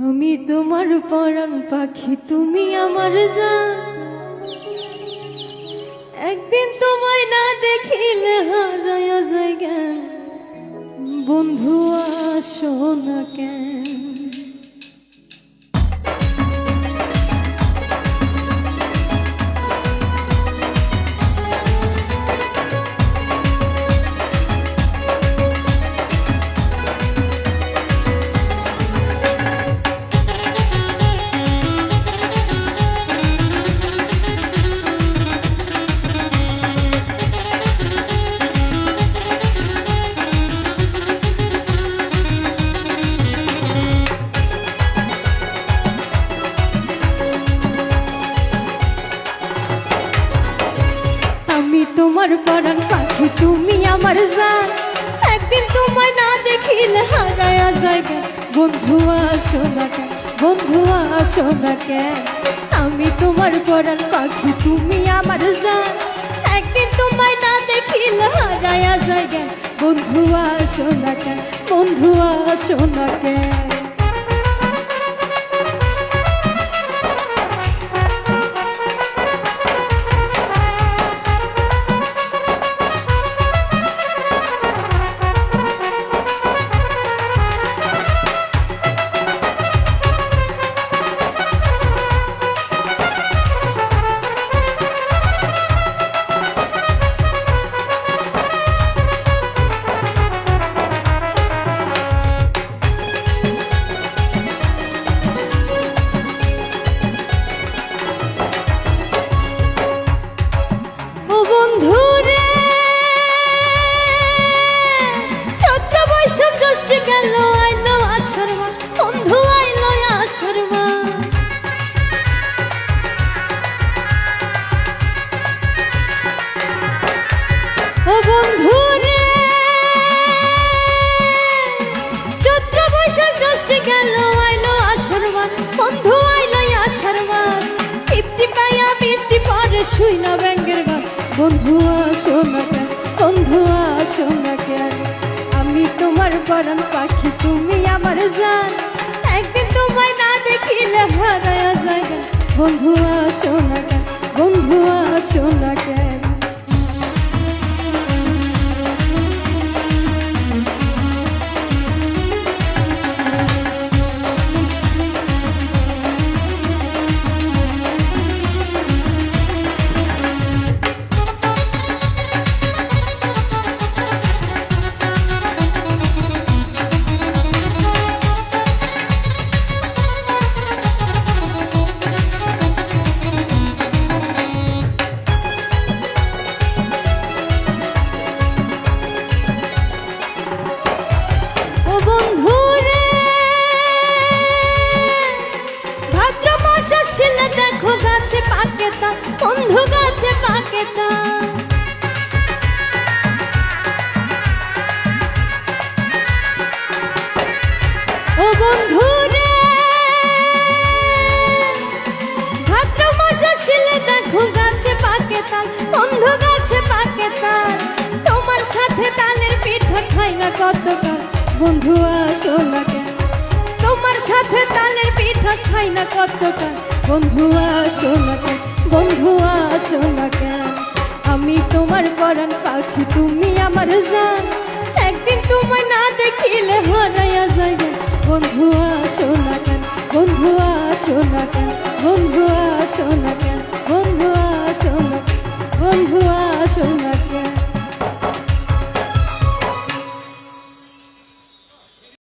আমি তোমার পরাণ পাখি, তুমি আমার জান। একদিন তোমায় না দেখিলে হারায়া যায় জ্ঞান। বন্ধু আসো না কেন? তোমার পরাণ পাখি, তুমি আমার জান। একদিন তোমায় না দেখিলে হারায়া যায় জ্ঞান। বন্ধু আসো না কেন? বন্ধু আসো না কেন? আমি তোমার পরাণ পাখি, তুমি আমার জান। একদিন তোমায় না দেখিলে হারায়া যায় জ্ঞান। বন্ধু আসো না কেন? বন্ধু আসো না কেন? শুই না ব্যাঙ্গের গান। বন্ধু আসো না কেন? বন্ধু আসো না কেন? আমি তোমার পরাণ পাখি, তুমি আমার জান। একদিন তোমায় না দেখিলে হারায়া যায় জ্ঞান। বন্ধু আসো না কেন? বন্ধু আসো না কেন? দেখো গাছে পাকে তা, বন্ধু গাছে পাকে তা। ও বন্ধু রে, ভাদ্র মাস আসলে দেখো গাছে পাকে তাল, বন্ধু গাছে পাকে তাল। তোমার সাথে তালের পিঠা খাই না কতকাল। বন্ধু আসো না কেন? তোমার সাথে তালের পিঠা খাই না কতকাল। বন্ধু আসো না কেন? বন্ধু আসো না কেন? আমি তোমার পরাণ পাখি, তুমি আমার জান। একদিন তোমায় না দেখিলে হারায়া যায় জ্ঞান। বন্ধু আসো না কেন? বন্ধু আসো না কেন? বন্ধু আসো না কেন? বন্ধু আসো না কেন? বন্ধু